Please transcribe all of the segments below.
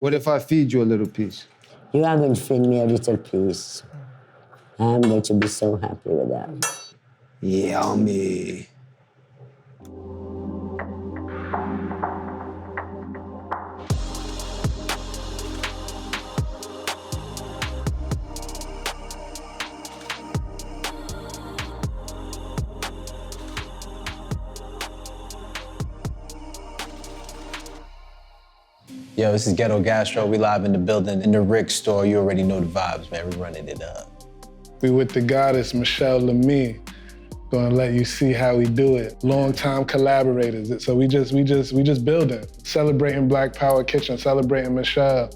What if I feed you a little piece? You are going to feed me a little piece. I'm going to be so happy with that. Yummy. Yo, this is Ghetto Gastro. We live in the building, in the Rick store. You already know the vibes, man. We running it up. We with the goddess, Michèle Lamy. Gonna let you see how we do it. Long-time collaborators. So we just building. Celebrating Black Power Kitchen, celebrating Michèle.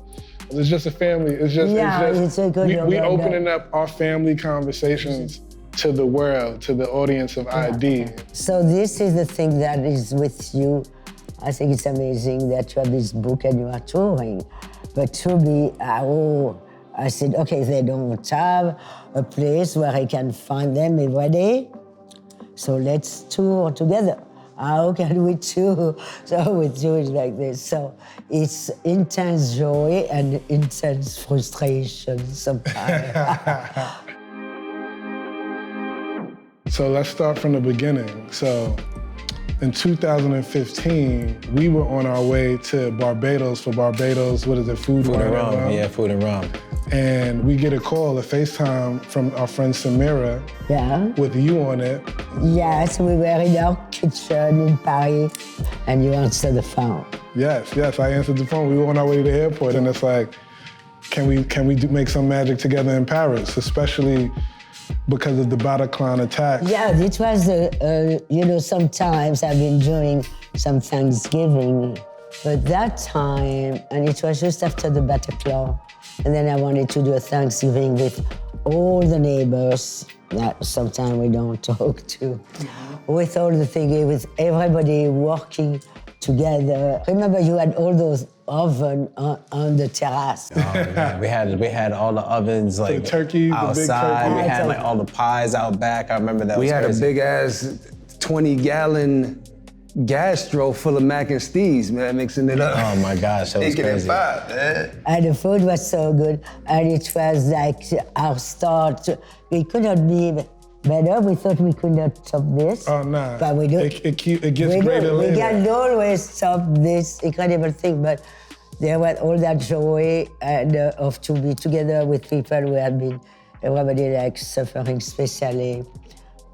It's just a family. It's a good we opening up our family conversations to the world, to the audience of ID. So this is the thing that is with you. I think it's amazing that you have this book and you are touring. But to be, I said, okay, they don't have a place where I can find them every day. So let's tour together. How can we tour? So we do it like this. So it's intense joy and intense frustration sometimes. So let's start from the beginning. So in 2015, we were on our way to Barbados for Barbados, what is it, Food, Food Wine, and Rum. Rum? Yeah, Food and Rum. And we get a call, a FaceTime from our friend Samira with you on it. Yes, we were in our kitchen in Paris and you answered the phone. Yes, I answered the phone. We were on our way to the airport and it's like, can we make some magic together in Paris, especially because of the Bataclan attack? Yeah, it was, sometimes I've been doing some Thanksgiving, but that time, and it was just after the Bataclan, and then I wanted to do a Thanksgiving with all the neighbors that sometimes we don't talk to, with all the things, with everybody working together. Remember, you had all those ovens on the terrace. Oh, man. we had all the ovens like the turkey, outside. the big turkey. We had like all the pies out back. I remember that. We had crazy. a big ass 20-gallon gastro full of mac and stees, man, mixing it up. Oh my gosh, that was Taking it crazy. five, man. And the food was so good, and it was like our start. We could not be better. We thought we could not top this. Oh, nah. But we do. It gets greater later. We can always top this incredible thing, but there was all that joy and of to be together with people who had been, everybody like suffering especially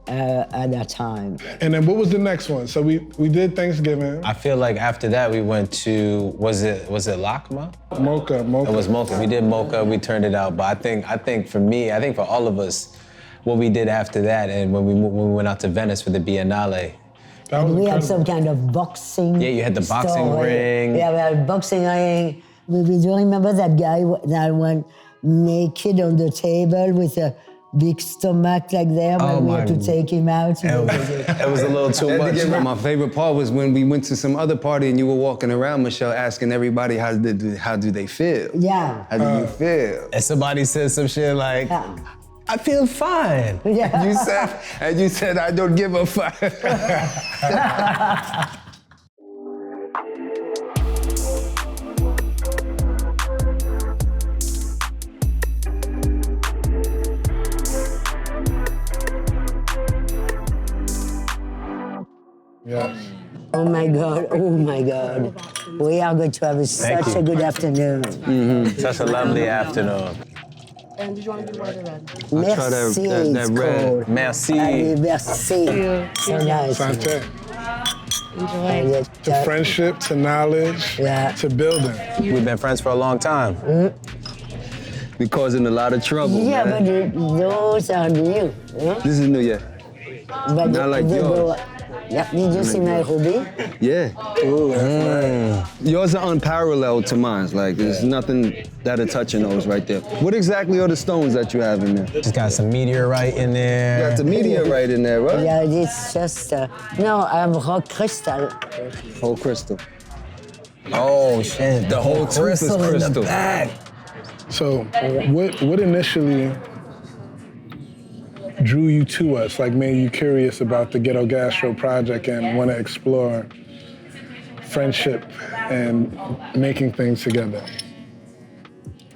at that time. And then what was the next one? So we did Thanksgiving. I feel like after that we went to, was it Lakma? Mocha. It was Mocha. We did Mocha, we turned it out, but I think for me, I think for all of us, what we did after that and when we went out to Venice for the Biennale. And we had some kind of boxing. Yeah, you had the boxing ring. Yeah, we had a boxing ring. We do remember that guy that went naked on the table with a big stomach like there when we had to take him out. It was a little too much. My favorite part was when we went to some other party and you were walking around, Michèle, asking everybody how do they feel? Yeah. How do you feel? And somebody said some shit like, I feel fine. Yeah. You said, I don't give a fuck. Yes. Oh my God. We are going to have such a good afternoon. Mm-hmm. Such a lovely afternoon. And did you want to do white or red? Merci, that it's red. called. Merci. Allez, merci. So nice. Santé. Enjoy. To friendship, to knowledge, to building. We've been friends for a long time. We causing a lot of trouble, Yeah, man. but those are new. Yeah? This is new, yeah. But Not like yours. Did you see my ruby? Yeah. Ooh, that's right. Yours are unparalleled to mine. Like, there's nothing that'll touch in those right there. What exactly are the stones that you have in there? Just got some meteorite in there. You got the meteorite in there, right? Yeah, it's just, no, I'm rock crystal. Whole crystal. Oh shit, the whole tooth is crystal in the crystal. back. So what initially drew you to us, like made you curious about the Ghetto Gastro project and want to explore friendship and making things together?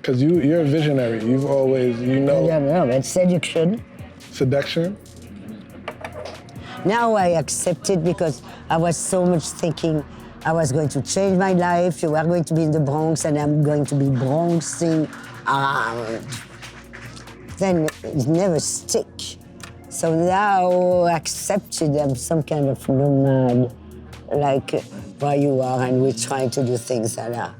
Because you're a visionary. You've always, I don't know, but seduction. Seduction? Now I accept it because I was so much thinking I was going to change my life. You are going to be in the Bronx and I'm going to be Bronxing around. Then it never stick. So now I accepted I'm some kind of nomad, like where you are, and we're trying to do things that are.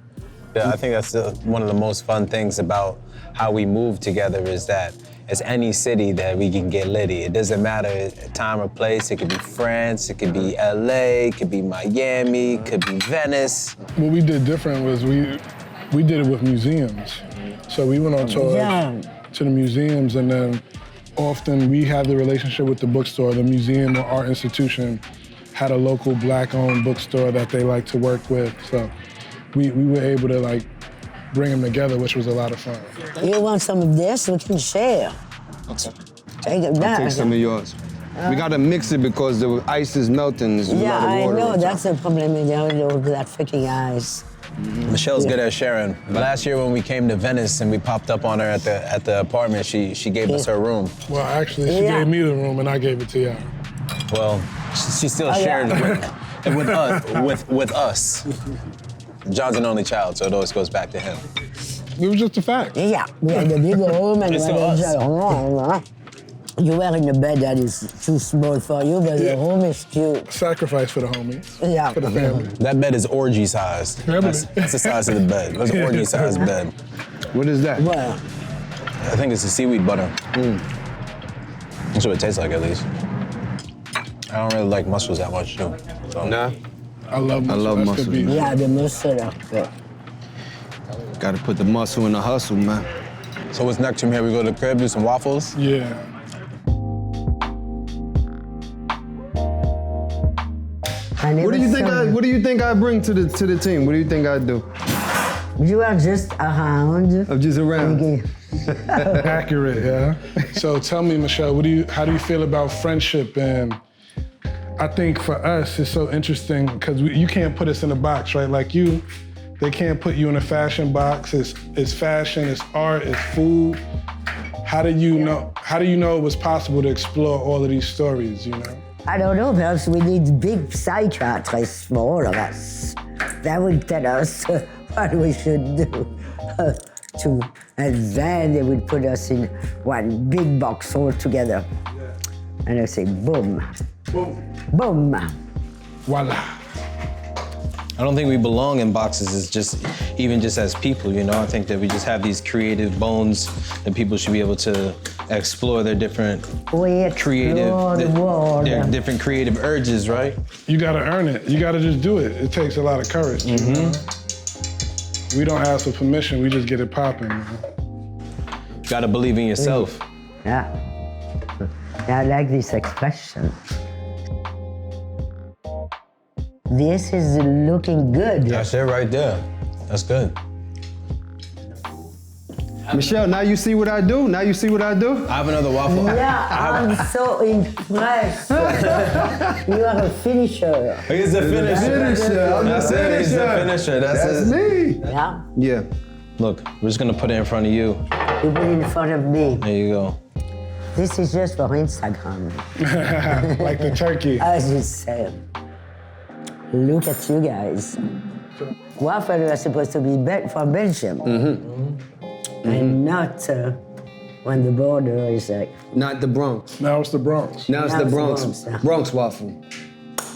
Yeah, I think that's one of the most fun things about how we move together is that it's any city that we can get litty. It doesn't matter time or place. It could be France, it could be LA, it could be Miami, it could be Venice. What we did different was we did it with museums. So we went on tours to the museums, and then often we had the relationship with the bookstore. The museum or art institution had a local Black-owned bookstore that they like to work with. So we were able to like bring them together, which was a lot of fun. You want some of this? We can share. Okay. Take it back. Take some of yours. We gotta mix it because the ice is melting. There's a lot of water. I know, on top. that's the problem with that freaking ice. Michelle's good at sharing. Last year when we came to Venice and we popped up on her at the apartment, she gave us her room. Well, actually, she gave me the room and I gave it to you. Well, she still shared with us. John's an only child, so it always goes back to him. It was just a fact. Yeah, we had the big room and It's we to had us. You were in a bed that is too small for you, but the room is cute. Sacrifice for the homies, Yeah. for the family. That bed is orgy sized. That's the size of the bed. That's an orgy sized bed. What is that? Well, I think it's the seaweed butter. That's what it tastes like, at least. I don't really like mussels that much, too. So. Nah. I love muscle. I love That's muscle. the beef. yeah, the muscle of it. Gotta put the muscle in the hustle, man. So what's next from here? We go to the crib, do some waffles? Yeah. What do you think I bring to the team? What do you think I do? You are just around. I'm just around. Okay. Accurate, yeah. So tell me, Michelle, how do you feel about friendship? And I think for us, it's so interesting because you can't put us in a box, right? Like they can't put you in a fashion box. It's fashion, it's art, it's food. How do you know it was possible to explore all of these stories, you know? I don't know, perhaps we need big psychiatrists for all of us. That would tell us what we should do. And then they would put us in one big box all together. And I say, boom. Boom. Boom. Voila. I don't think we belong in boxes even just as people, you know? I think that we just have these creative bones that people should be able to explore their different their different creative urges, right? You gotta earn it. You gotta just do it. It takes a lot of courage. You know? We don't ask for permission, we just get it popping. You know? You gotta believe in yourself. Yeah. I like this expression. This is looking good. That's it right there. That's good. Michelle, now you see what I do? Now you see what I do? I have another waffle. Yeah, I'm so impressed. You are a finisher. He's the finisher. I'm the That's it. He's the finisher. That's me. Yeah, Yeah. Look, we're just gonna put it in front of you. you put it in front of me. There you go. This is just for Instagram. Like the turkey. As you said. Look at you guys. Waffle are supposed to be from Belgium. And not when the border is like. Not the Bronx. Now it's the Bronx. Now it's the Bronx. yeah. Bronx waffle.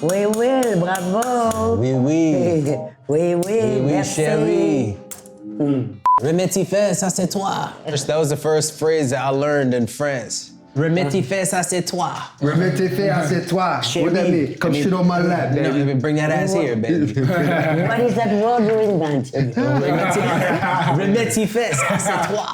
Oui, oui, bravo. Oui, oui. Oui, oui, Oui, merci. chérie. Remetti fait, ça c'est toi. That was the first phrase that I learned in France. Remetti fait, ça c'est toi. Remettez fait à c'est toi. What that mean? Come sit on my lap, No, baby. bring that ass here, baby. What is that word you invented? Remetti fait, ça c'est toi.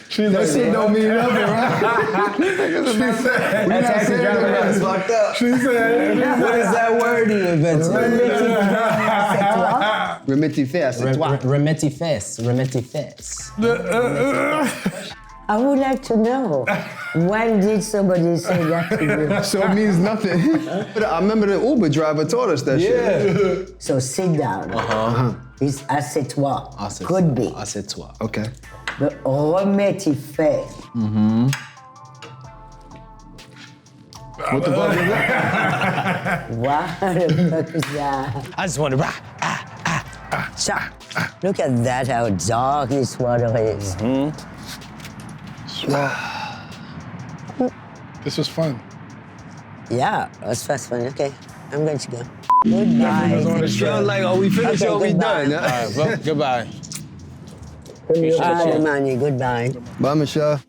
She's That like, shit don't mean nothing, right? she said, We're not saying that. fucked up. she said, What is that word he invented? Remettez fait à c'est toi. Remetti fesse, remetti fesse. I would like to know, when did somebody say that to you? So it means nothing. I remember the Uber driver taught us that shit. So sit down. It's assiette-toi. Assiette. Could be. Assiette-toi. Okay. Mais remettez fait. What the fuck is that? What the fuck is that? I just want to rock. Cha. Look at that, how dark this water is. This was fun. Yeah, it was fast fun. Okay, I'm going to go. Goodbye. Yo, like, are we finished Okay, or we goodbye. done? All right, well, goodbye. Bye, Manny. Goodbye. Bye, Michelle.